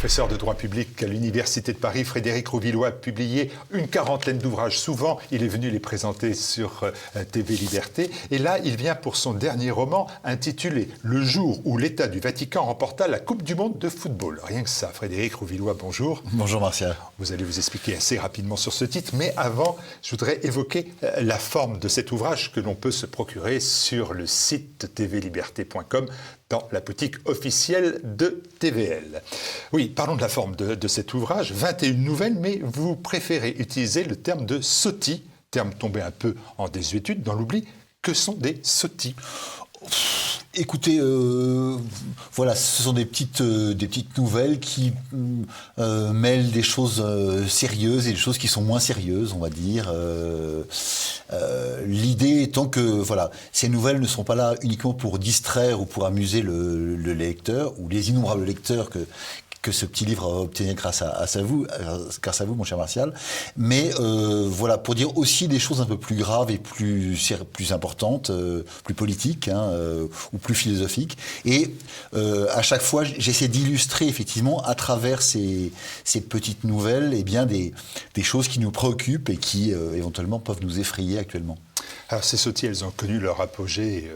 Professeur de droit public à l'Université de Paris, Frédéric Rouvillois a publié une 40aine d'ouvrages. Souvent, il est venu les présenter sur TV Liberté. Et là, il vient pour son dernier roman intitulé « Le jour où l'État du Vatican remporta la Coupe du Monde de football ». Rien que ça. Frédéric Rouvillois, bonjour. Bonjour Martial. Vous allez vous expliquer assez rapidement sur ce titre. Mais avant, je voudrais évoquer la forme de cet ouvrage que l'on peut se procurer sur le site tvliberté.com dans la boutique officielle de TVL. Oui, parlons de la forme de cet ouvrage. 21 nouvelles, mais vous préférez utiliser le terme de sottis, terme tombé un peu en désuétude, dans l'oubli. Que sont des sottis ? Écoutez, voilà, ce sont des petites nouvelles qui mêlent des choses sérieuses et des choses qui sont moins sérieuses, on va dire. L'idée étant que voilà, ces nouvelles ne sont pas là uniquement pour distraire ou pour amuser le lecteur ou les innombrables lecteurs que ce petit livre a obtenu grâce à vous, mon cher Martial, mais voilà, pour dire aussi des choses un peu plus graves et plus importantes, plus politiques, ou plus philosophiques. Et à chaque fois, j'essaie d'illustrer effectivement à travers ces petites nouvelles, eh bien des choses qui nous préoccupent et qui éventuellement peuvent nous effrayer actuellement. Alors ces sottis, elles ont connu leur apogée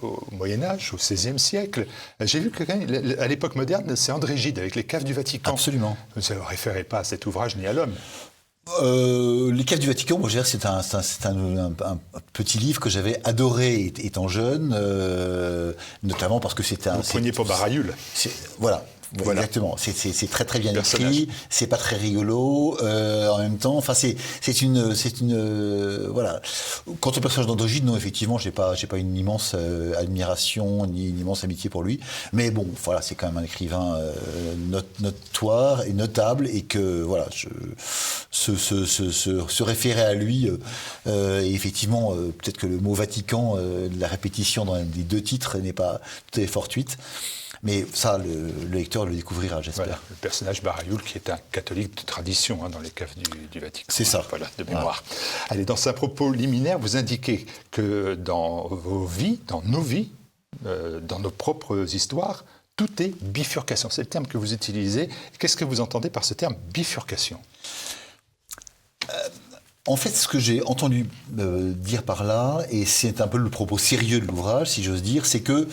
au Moyen-Âge, au XVIe siècle. J'ai vu qu'à l'époque moderne, c'est André Gide avec les caves du Vatican. Absolument. Ça ne référait pas à cet ouvrage ni à l'homme. Les caves du Vatican, moi, c'est un petit livre que j'avais adoré étant jeune, notamment parce que c'était un... Vous preniez pour Barayul. Voilà. Voilà. Exactement. C'est très très bien écrit. C'est pas très rigolo. En même temps, enfin c'est une voilà. Quant au personnage d'André Gide, non, effectivement, j'ai pas une immense admiration ni une immense amitié pour lui. Mais bon, voilà, c'est quand même un écrivain notoire et notable et que voilà, se référer à lui et effectivement, peut-être que le mot Vatican, la répétition dans les deux titres n'est pas tout à fait fortuite. Mais ça, le lecteur le découvrira, j'espère. Voilà, le personnage Barayul, qui est un catholique de tradition dans les caves du Vatican. C'est ça. Voilà, de mémoire. Voilà. Allez, dans un propos liminaire, vous indiquez que dans vos vies, dans nos vies, dans nos propres histoires, tout est bifurcation. C'est le terme que vous utilisez. Qu'est-ce que vous entendez par ce terme bifurcation ? En fait, ce que j'ai entendu dire par là, et c'est un peu le propos sérieux de l'ouvrage, si j'ose dire, c'est que,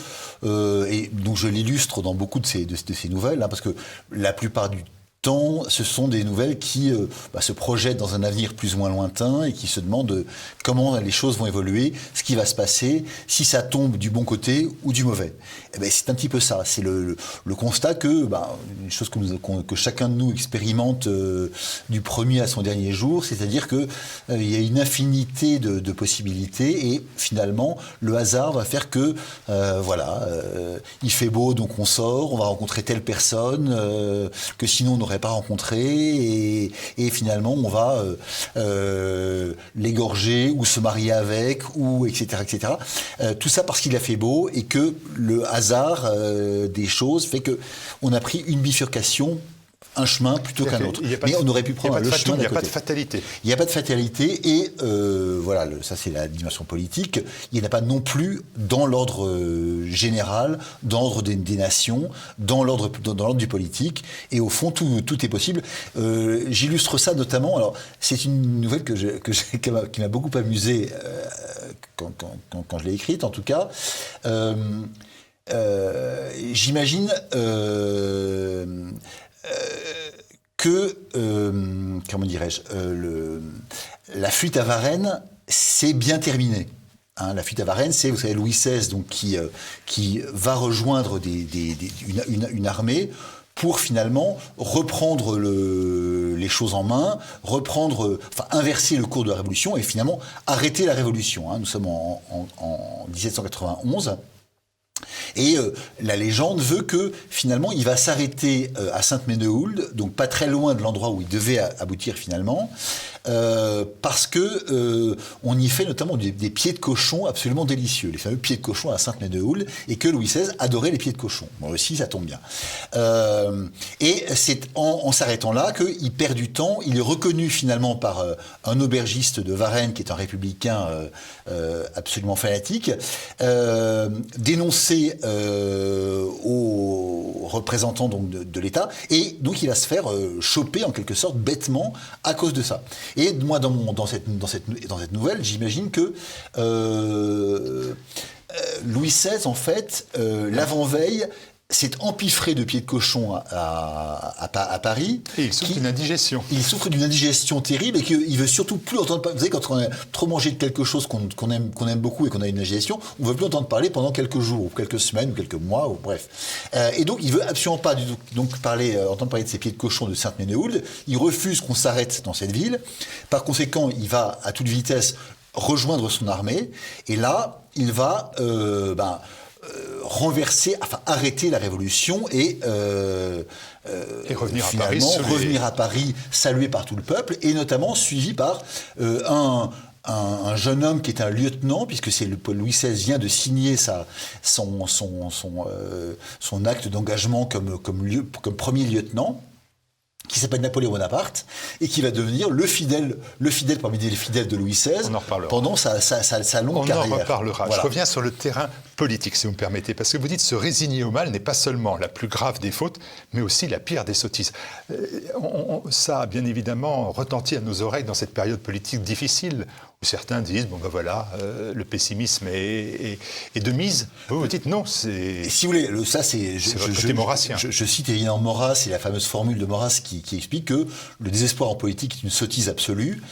et donc je l'illustre dans beaucoup de ces nouvelles, parce que la plupart du temps, ce sont des nouvelles qui se projettent dans un avenir plus ou moins lointain et qui se demandent comment les choses vont évoluer, ce qui va se passer, si ça tombe du bon côté ou du mauvais. Et ben, c'est un petit peu ça. C'est le constat que, une chose que chacun de nous expérimente du premier à son dernier jour, c'est-à-dire que il y a une infinité de possibilités et finalement, le hasard va faire que, il fait beau, donc on sort, on va rencontrer telle personne, que sinon on n'aurait pas rencontré et finalement on va l'égorger ou se marier avec ou etc. Tout ça parce qu'il a fait beau et que le hasard des choses fait que on a pris une bifurcation, un chemin plutôt qu'un autre. Mais on aurait pu prendre le chemin d'à côté. Il n'y a pas de fatalité. Il n'y a pas de fatalité et voilà, ça c'est la dimension politique. Il n'y en a pas non plus dans l'ordre général, dans l'ordre des nations, dans l'ordre du politique. Et au fond, tout est possible. J'illustre ça notamment. Alors, c'est une nouvelle qui m'a beaucoup amusé quand je l'ai écrite, en tout cas. J'imagine que, comment dirais-je, la fuite à Varennes, c'est bien terminé. La fuite à Varennes, c'est, vous savez, Louis XVI donc, qui va rejoindre une armée pour finalement reprendre les choses en main, inverser le cours de la Révolution et finalement arrêter la Révolution. Nous sommes en 1791. Et la légende veut que finalement il va s'arrêter à Sainte-Ménehould, donc pas très loin de l'endroit où il devait aboutir finalement, parce que on y fait notamment des pieds de cochon absolument délicieux, les fameux pieds de cochon à Sainte-Menehould, et que Louis XVI adorait les pieds de cochon. Moi aussi, ça tombe bien. Et c'est en s'arrêtant là qu'il perd du temps. Il est reconnu finalement par un aubergiste de Varennes, qui est un républicain absolument fanatique, dénoncé aux représentants donc, de l'État, et donc il va se faire choper en quelque sorte bêtement à cause de ça. Et moi, dans cette nouvelle, j'imagine que Louis XVI, en fait, l'avant-veille, s'est empiffré de pieds de cochon à Paris. Et il souffre d'une indigestion. Il souffre d'une indigestion terrible et qu'il veut surtout plus entendre parler. Vous savez, quand on a trop mangé de quelque chose qu'on aime beaucoup et qu'on a une indigestion, on ne veut plus entendre parler pendant quelques jours, ou quelques semaines, ou quelques mois, ou bref. Et donc, il veut absolument pas entendre parler de ces pieds de cochon de Sainte-Menehould. Il refuse qu'on s'arrête dans cette ville. Par conséquent, il va à toute vitesse rejoindre son armée. Et là, il va arrêter la révolution et revenir à Paris salué par tout le peuple, et notamment suivi par un jeune homme qui est un lieutenant, puisque Louis XVI vient de signer son acte d'engagement comme premier lieutenant, qui s'appelle Napoléon Bonaparte, et qui va devenir le fidèle parmi les fidèles de Louis XVI pendant sa longue carrière. On en reparlera. Voilà. Je reviens sur le terrain politique, si vous me permettez, parce que vous dites se résigner au mal n'est pas seulement la plus grave des fautes, mais aussi la pire des sottises. Ça a bien évidemment retenti à nos oreilles dans cette période politique difficile, où certains disent, le pessimisme est de mise. Vous dites non, c'est... Si vous voulez, ça c'est... votre côté maurassien. Je cite évidemment Maurras, et la fameuse formule de Maurras qui explique que le désespoir en politique est une sottise absolue.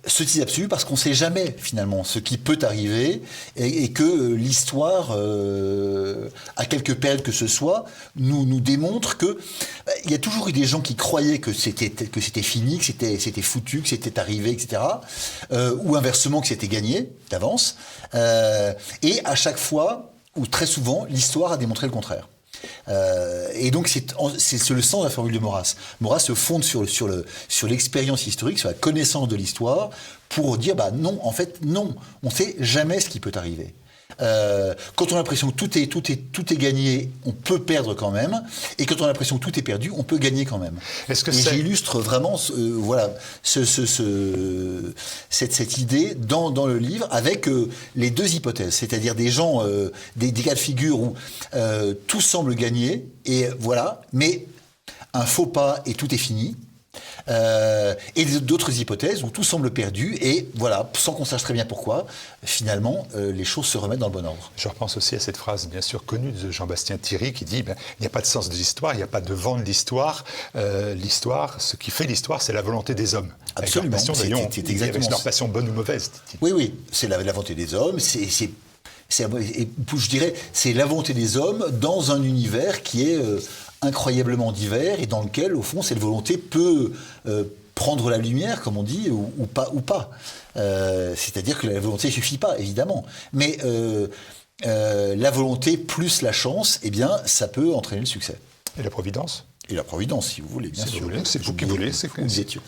Sottise absolue parce qu'on ne sait jamais finalement ce qui peut arriver, et que l'histoire, à quelque période que ce soit, nous démontre que il y a toujours eu des gens qui croyaient que c'était fini, que c'était foutu, que c'était arrivé, etc. Ou inversement que c'était gagné d'avance. Et à chaque fois, ou très souvent, l'histoire a démontré le contraire. Et donc c'est le sens de la formule de Maurras. Maurras se fonde sur l'expérience historique, sur la connaissance de l'histoire, pour dire non, en fait non, on ne sait jamais ce qui peut arriver. Quand on a l'impression que tout est gagné, on peut perdre quand même, et quand on a l'impression que tout est perdu, on peut gagner quand même. J'illustre vraiment cette idée dans le livre avec les deux hypothèses, c'est-à-dire des gens, des cas de figure où tout semble gagné, et voilà, mais un faux pas et tout est fini. Et d'autres hypothèses où tout semble perdu, et voilà, sans qu'on sache très bien pourquoi, finalement, les choses se remettent dans le bon ordre. Je repense aussi à cette phrase bien sûr connue de Jean-Bastien Thierry qui dit il n'y a pas de sens de l'histoire, il n'y a pas de vent de l'histoire. L'histoire, ce qui fait l'histoire, c'est la volonté des hommes. Absolument, c'est exactement leur passion bonne ou mauvaise. Oui, c'est la volonté des hommes, je dirais, c'est la volonté des hommes dans un univers qui est incroyablement divers, et dans lequel, au fond, cette volonté peut prendre la lumière, comme on dit, ou pas. C'est-à-dire que la volonté ne suffit pas, évidemment. Mais la volonté plus la chance, eh bien, ça peut entraîner le succès. Et la providence ? Et la providence, si vous voulez, bien sûr. C'est vous qui voulez. C'est nous étions.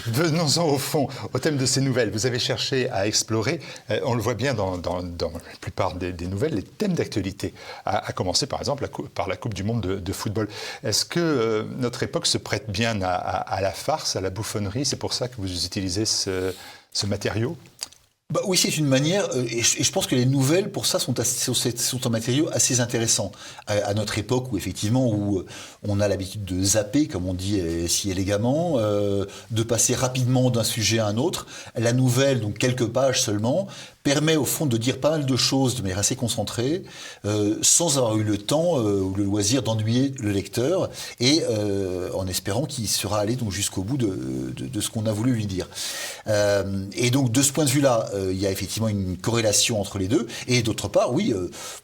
Venons-en au fond, au thème de ces nouvelles. Vous avez cherché à explorer, on le voit bien dans la plupart des nouvelles, les thèmes d'actualité, à commencer par exemple par la Coupe du Monde de football. Est-ce que notre époque se prête bien à la farce, à la bouffonnerie ? C'est pour ça que vous utilisez ce matériau ? Oui, c'est une manière, et je pense que les nouvelles, pour ça, sont un matériau assez intéressant. À notre époque, où effectivement, où on a l'habitude de zapper, comme on dit si élégamment, de passer rapidement d'un sujet à un autre, la nouvelle, donc quelques pages seulement, permet au fond de dire pas mal de choses de manière assez concentrée, sans avoir eu le temps ou le loisir d'ennuyer le lecteur, et en espérant qu'il sera allé donc jusqu'au bout de ce qu'on a voulu lui dire. Et donc de ce point de vue-là, il y a effectivement une corrélation entre les deux. Et d'autre part, oui,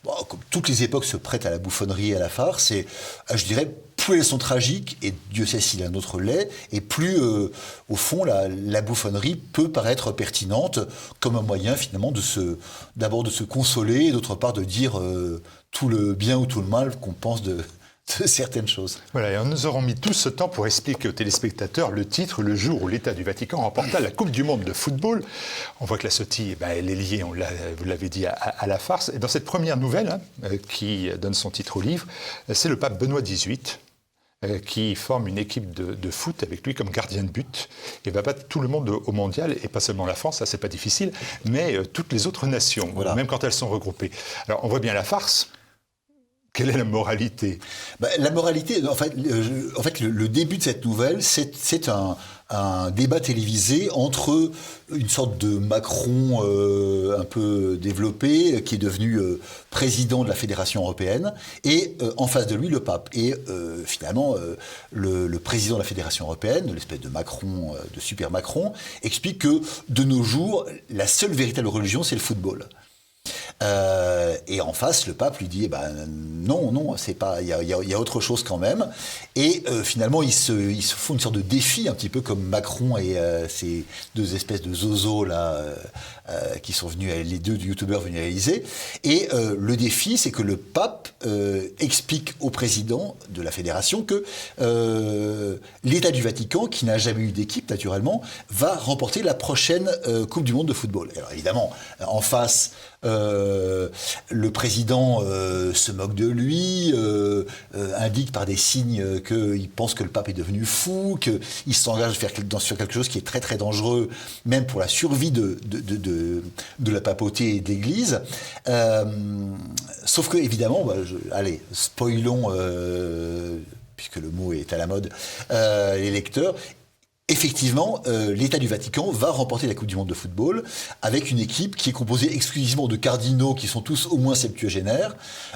comme toutes les époques se prêtent à la bouffonnerie et à la farce, et je dirais, plus elles sont tragiques, et Dieu sait s'il y a un autre lait, et plus, au fond, la bouffonnerie peut paraître pertinente comme un moyen, finalement, d'abord de se consoler, et d'autre part de dire tout le bien ou tout le mal qu'on pense de de certaines choses. Voilà, et nous aurons mis tout ce temps pour expliquer aux téléspectateurs le titre, le jour où l'État du Vatican remporta la Coupe du Monde de football. On voit que la sottise, elle est liée, vous l'avez dit, à la farce. Et dans cette première nouvelle, qui donne son titre au livre, c'est le pape Benoît XVIII qui forme une équipe de foot avec lui comme gardien de but et va battre tout le monde au mondial, et pas seulement la France, ça c'est pas difficile, mais toutes les autres nations, voilà. Même quand elles sont regroupées. Alors on voit bien la farce. Quelle est la moralité ? La moralité, en fait, le début de cette nouvelle, c'est un débat télévisé entre une sorte de Macron un peu développé, qui est devenu président de la Fédération européenne, et en face de lui, le pape. Et finalement, le président de la Fédération européenne, de l'espèce de Macron, de super Macron, explique que de nos jours, la seule véritable religion, c'est le football. Et en face, le pape lui dit non, c'est pas, il y a autre chose quand même. Et finalement, ils se font une sorte de défi, un petit peu comme Macron et ces deux espèces de zozos là, qui sont venus, les deux youtubeurs venus à l'Élysée. Et le défi, c'est que le pape explique au président de la fédération que l'État du Vatican, qui n'a jamais eu d'équipe naturellement, va remporter la prochaine Coupe du Monde de football. Alors évidemment, en face, le président se moque de lui, indique par des signes qu'il pense que le pape est devenu fou, qu'il s'engage sur quelque chose qui est très très dangereux, même pour la survie de la papauté et de l'Église. Sauf que, évidemment, allez, spoilons, puisque le mot est à la mode, les lecteurs. Effectivement, l'État du Vatican va remporter la Coupe du Monde de football avec une équipe qui est composée exclusivement de cardinaux qui sont tous au moins septuagénaires,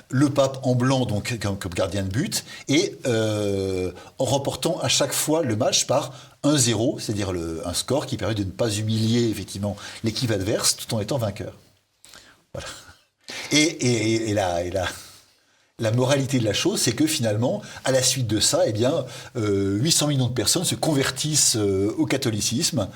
le pape en blanc donc comme gardien de but, et en remportant à chaque fois le match par 1-0, c'est-à-dire un score qui permet de ne pas humilier effectivement l'équipe adverse tout en étant vainqueur. Voilà. Et la moralité de la chose, c'est que finalement, à la suite de ça, 800 millions de personnes se convertissent au catholicisme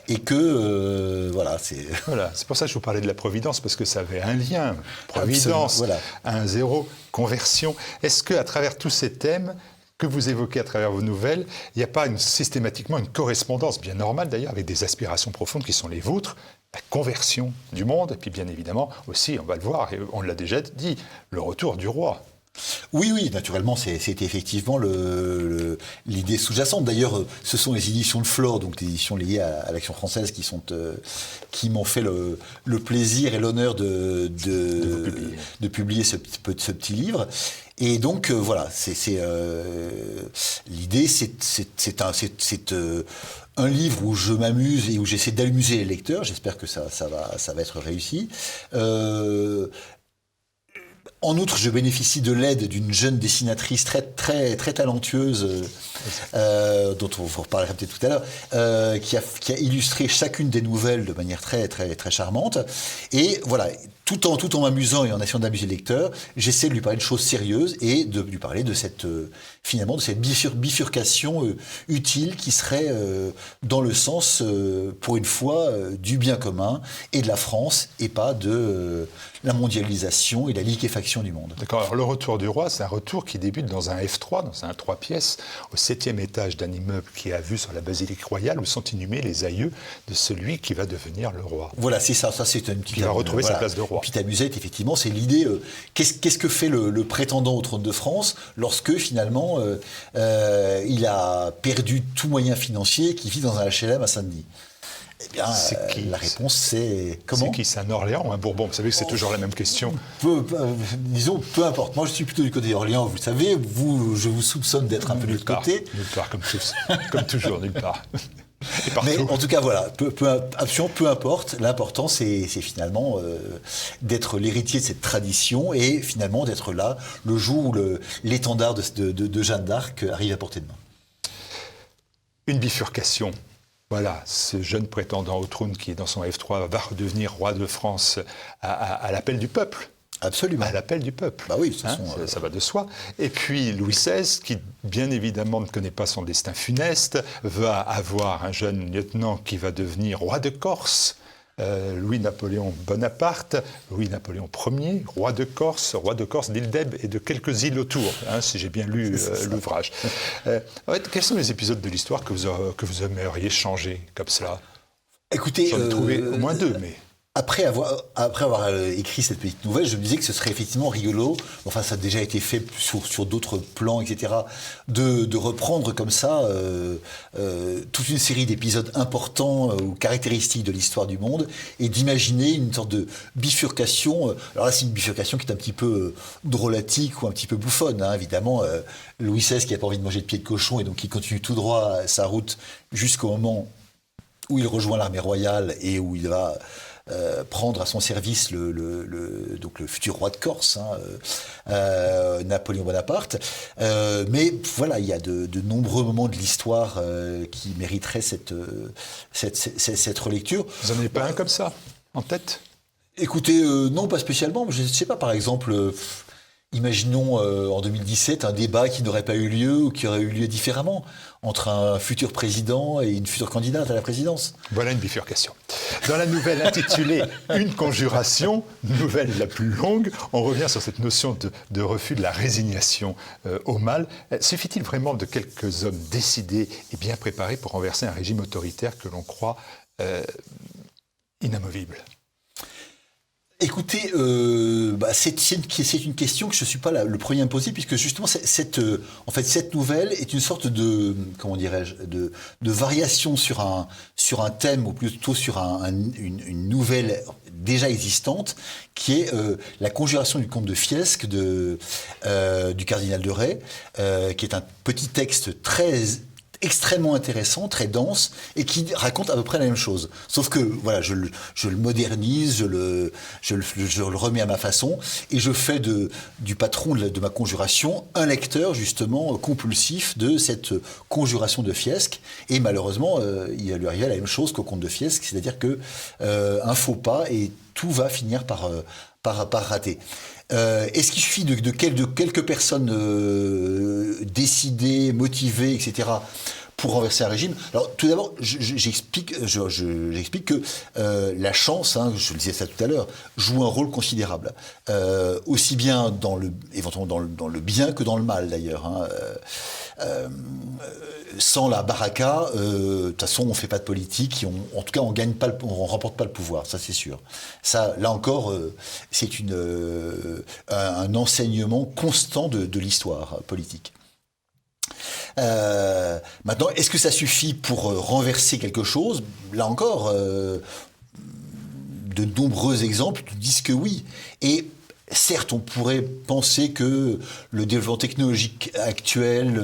et que, voilà, c'est... Voilà, c'est pour ça que je vous parlais de la Providence, parce que ça avait un lien. Providence, voilà. 1-0, conversion. Est-ce qu'à travers tous ces thèmes que vous évoquez à travers vos nouvelles, il n'y a pas systématiquement une correspondance, bien normale d'ailleurs, avec des aspirations profondes qui sont les vôtres, la conversion du monde, et puis bien évidemment aussi, on va le voir, et on l'a déjà dit, le retour du roi. Oui, naturellement, c'était effectivement l'idée sous-jacente. D'ailleurs, ce sont les éditions de Flore, donc des éditions liées à l'Action française, qui m'ont fait le plaisir et l'honneur de publier ce petit livre. Et donc voilà, l'idée, c'est un livre où je m'amuse et où j'essaie d'amuser les lecteurs. J'espère que ça va être réussi. En outre, je bénéficie de l'aide d'une jeune dessinatrice très, très, très talentueuse, dont on vous reparlera peut-être tout à l'heure, qui a illustré chacune des nouvelles de manière très, très, très charmante. Et voilà, tout en m'amusant et en essayant d'amuser le lecteur, j'essaie de lui parler de choses sérieuses et de lui parler de cette bifurcation utile qui serait dans le sens, pour une fois, du bien commun et de la France, et pas de la mondialisation et la liquéfaction du monde. D'accord. Alors le retour du roi, c'est un retour qui débute dans un F3, dans un 3 pièces, au 7e étage d'un immeuble qui a vue sur la basilique royale, où sont inhumés les aïeux de celui qui va devenir le roi. Voilà, c'est ça. Ça, c'est une petite. Qui va retrouver sa place de roi. Une petite amusette, effectivement, c'est l'idée. Qu'est-ce que fait le prétendant au trône de France lorsque finalement il a perdu tout moyen financier, qui vit dans un HLM à Saint-Denis? Eh bien, la réponse, c'est... Comment ? C'est qui ? C'est un Orléans ou un Bourbon ? Vous savez que c'est toujours la même question. Disons, peu importe. Moi, je suis plutôt du côté d'Orléans, vous le savez. Je vous soupçonne d'être un peu de l'autre côté. Nulle part, comme tous. Comme toujours, nulle part. Mais en tout cas, voilà, peu importe. L'important, c'est finalement d'être l'héritier de cette tradition et finalement d'être là le jour où l'étendard de Jeanne d'Arc arrive à portée de main. Une bifurcation. Voilà, ce jeune prétendant au trône qui est dans son F3 va redevenir roi de France à l'appel du peuple. Absolument. À l'appel du peuple. Bah oui, ça va de soi. Et puis Louis XVI, qui bien évidemment ne connaît pas son destin funeste, va avoir un jeune lieutenant qui va devenir roi de Corse. Louis-Napoléon Bonaparte, Louis-Napoléon Ier, roi de Corse d'île d'Elbe et de quelques îles autour, si j'ai bien lu l'ouvrage. Quels sont les épisodes de l'histoire que vous aimeriez changer comme cela? Écoutez, j'en ai trouvé au moins 2, mais... Après avoir écrit cette petite nouvelle, je me disais que ce serait effectivement rigolo, enfin ça a déjà été fait sur d'autres plans, etc., de reprendre comme ça toute une série d'épisodes importants ou caractéristiques de l'histoire du monde, et d'imaginer une sorte de bifurcation. Alors là, c'est une bifurcation qui est un petit peu drôlatique ou un petit peu bouffonne, évidemment. Louis XVI qui n'a pas envie de manger de pied de cochon, et donc qui continue tout droit sa route jusqu'au moment où il rejoint l'armée royale et où il va... prendre à son service donc le futur roi de Corse, Napoléon Bonaparte. Mais voilà, il y a de nombreux moments de l'histoire qui mériteraient cette relecture. Vous n'en avez pas un comme ça, en tête? Écoutez, non, pas spécialement. Je ne sais pas, par exemple... Imaginons en 2017 un débat qui n'aurait pas eu lieu ou qui aurait eu lieu différemment entre un futur président et une future candidate à la présidence. Voilà une bifurcation. Dans la nouvelle intitulée « Une conjuration », nouvelle la plus longue, on revient sur cette notion de refus de la résignation au mal. Suffit-il vraiment de quelques hommes décidés et bien préparés pour renverser un régime autoritaire que l'on croit inamovible ? Écoutez, c'est une question que je ne suis pas le premier à me poser, puisque justement cette nouvelle est une sorte de, comment dirais-je, de variation sur un thème, ou plutôt sur une nouvelle déjà existante, qui est la conjuration du comte de Fiesque du cardinal de Retz, qui est un petit texte extrêmement intéressant, très dense, et qui raconte à peu près la même chose. Sauf que, voilà, je le modernise, je le remets à ma façon, et je fais du patron de ma conjuration un lecteur, justement, compulsif de cette conjuration de Fiesque. Et malheureusement, il va lui arriver la même chose qu'au comte de Fiesque, c'est-à-dire que un faux pas, et tout va finir par rater. Est-ce qu'il suffit de quelques personnes décidées, motivées, etc., pour renverser un régime? Alors, tout d'abord, j'explique que la chance, je le disais ça tout à l'heure, joue un rôle considérable, aussi bien éventuellement dans le bien que dans le mal, d'ailleurs. Sans la baraka, de toute façon, on fait pas de politique, en tout cas, on remporte pas le pouvoir, ça c'est sûr. Ça, là encore, c'est un enseignement constant de l'histoire politique. Maintenant, est-ce que ça suffit pour renverser quelque chose? Là encore, de nombreux exemples disent que oui. Et certes, on pourrait penser que le développement technologique actuel,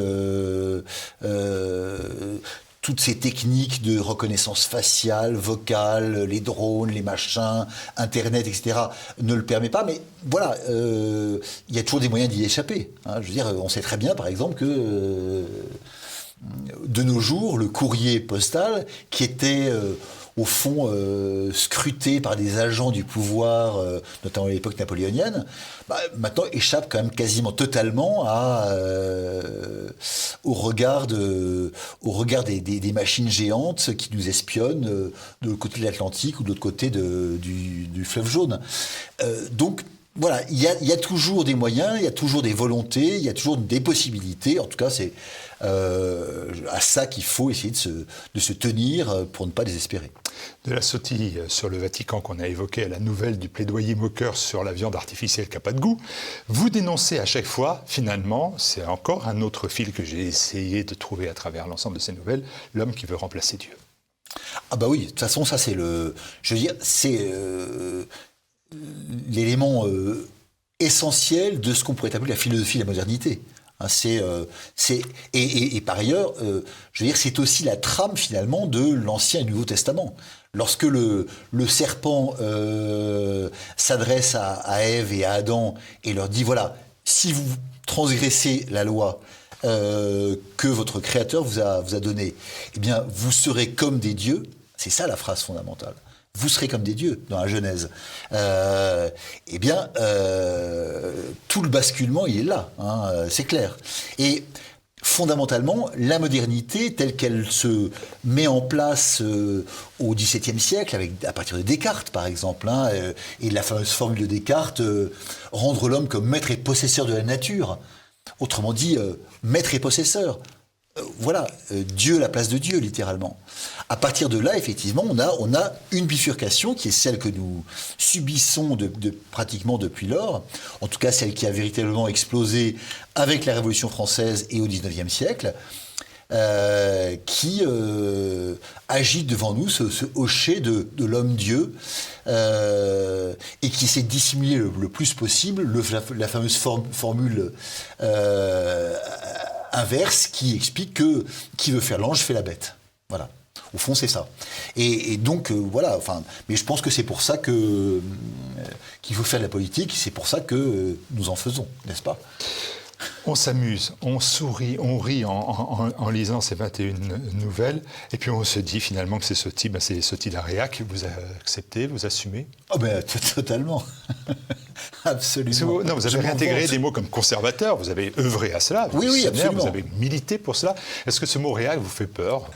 toutes ces techniques de reconnaissance faciale, vocale, les drones, les machins, Internet, etc., ne le permet pas. Mais voilà, il y a toujours des moyens d'y échapper. Je veux dire, on sait très bien, par exemple, que de nos jours, le courrier postal, qui était au fond scruté par des agents du pouvoir, notamment à l'époque napoléonienne, maintenant échappe quand même quasiment totalement au regard des machines géantes qui nous espionnent de l'autre côté de l'Atlantique ou de l'autre côté du fleuve Jaune. Donc voilà, il y a toujours des moyens, il y a toujours des volontés, il y a toujours des possibilités. En tout cas, c'est à ça qu'il faut essayer de se tenir pour ne pas désespérer. De la sautille sur le Vatican qu'on a évoquée à la nouvelle du plaidoyer moqueur sur la viande artificielle qui n'a pas de goût, vous dénoncez à chaque fois, finalement, c'est encore un autre fil que j'ai essayé de trouver à travers l'ensemble de ces nouvelles, l'homme qui veut remplacer Dieu. Ah bah oui, de toute façon, ça c'est c'est l'élément essentiel de ce qu'on pourrait appeler la philosophie de la modernité. Et par ailleurs, je veux dire, c'est aussi la trame finalement de l'Ancien et du Nouveau Testament. Lorsque le serpent s'adresse à Ève et à Adam et leur dit, voilà, si vous transgressez la loi que votre Créateur vous a donnée, eh bien, vous serez comme des dieux. C'est ça la phrase fondamentale. Vous serez comme des dieux, dans la Genèse. Eh bien, tout le basculement, il est là, c'est clair. Et fondamentalement, la modernité telle qu'elle se met en place au XVIIe siècle, à partir de Descartes par exemple, et la fameuse formule de Descartes, rendre l'homme comme maître et possesseur de la nature. Autrement dit, maître et possesseur. Voilà, Dieu à la place de Dieu, littéralement. À partir de là, effectivement, on a une bifurcation qui est celle que nous subissons pratiquement depuis lors, en tout cas celle qui a véritablement explosé avec la Révolution française et au XIXe siècle, qui agite devant nous ce hocher de l'homme-dieu et qui essaie de dissimuler le plus possible la fameuse formule inverse qui explique que qui veut faire l'ange fait la bête. Voilà. Au fond, c'est ça. Et donc, voilà. Enfin, mais je pense que c'est pour ça qu'il faut faire de la politique. C'est pour ça que nous en faisons, n'est-ce pas ? On s'amuse, on sourit, on rit en lisant ces 21 nouvelles, et puis on se dit finalement que c'est Soty d'Aréac. Vous acceptez, vous assumez ? Oh ben, totalement. Absolument. Non, vous avez réintégré des mots comme conservateur, vous avez œuvré à cela, oui, absolument. Vous avez milité pour cela. Est-ce que ce mot réac vous fait peur ?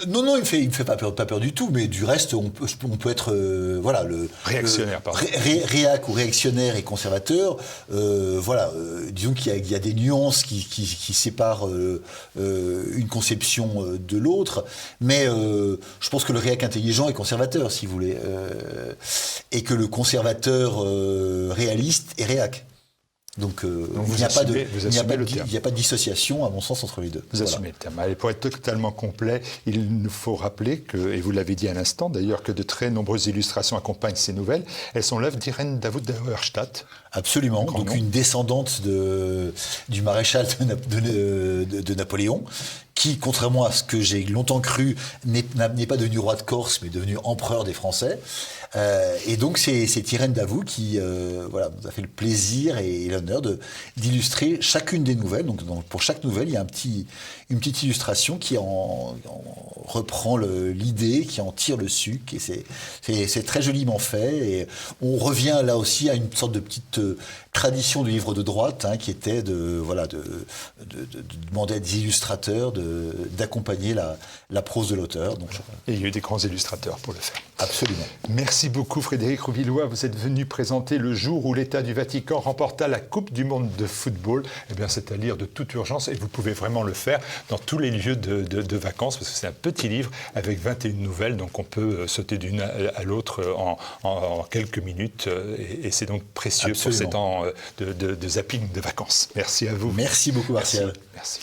Non, il me fait pas peur du tout, mais du reste, on peut être, voilà, réactionnaire, pardon. Réac ou réactionnaire et conservateur, voilà, disons qu'il y a des nuances qui séparent une conception de l'autre, mais je pense que le réac intelligent est conservateur, si vous voulez, et que le conservateur réaliste est réac. Donc il n'y a pas de dissociation, à mon sens, entre les deux. Vous assumez le terme. Allez, pour être totalement complet, il nous faut rappeler que, et vous l'avez dit à l'instant d'ailleurs, que de très nombreuses illustrations accompagnent ces nouvelles. Elles sont l'œuvre d'Irène Davout d'Auerstadt. Absolument, donc une descendante du maréchal de Napoléon, qui, contrairement à ce que j'ai longtemps cru, n'est pas devenu roi de Corse, mais devenu empereur des Français. Et donc c'est Irène Davout qui voilà, nous a fait le plaisir et l'honneur d'illustrer chacune des nouvelles. Donc pour chaque nouvelle, il y a une petite illustration qui en reprend l'idée, qui en tire le sucre. Et c'est très joliment fait. Et on revient là aussi à une sorte de petite tradition du livre de droite, qui était de demander à des illustrateurs d'accompagner la prose de l'auteur. Et il y a eu des grands illustrateurs pour le faire. Absolument. Merci beaucoup Frédéric Rouvillois. Vous êtes venu présenter le jour où l'État du Vatican remporta la Coupe du monde de football. Eh bien, c'est à lire de toute urgence et vous pouvez vraiment le faire dans tous les lieux de vacances parce que c'est un petit livre avec 21 nouvelles, donc on peut sauter d'une à l'autre en quelques minutes et c'est donc précieux. Absolument. Pour ces temps de zapping de vacances. Merci à vous. Merci beaucoup Martial. Merci.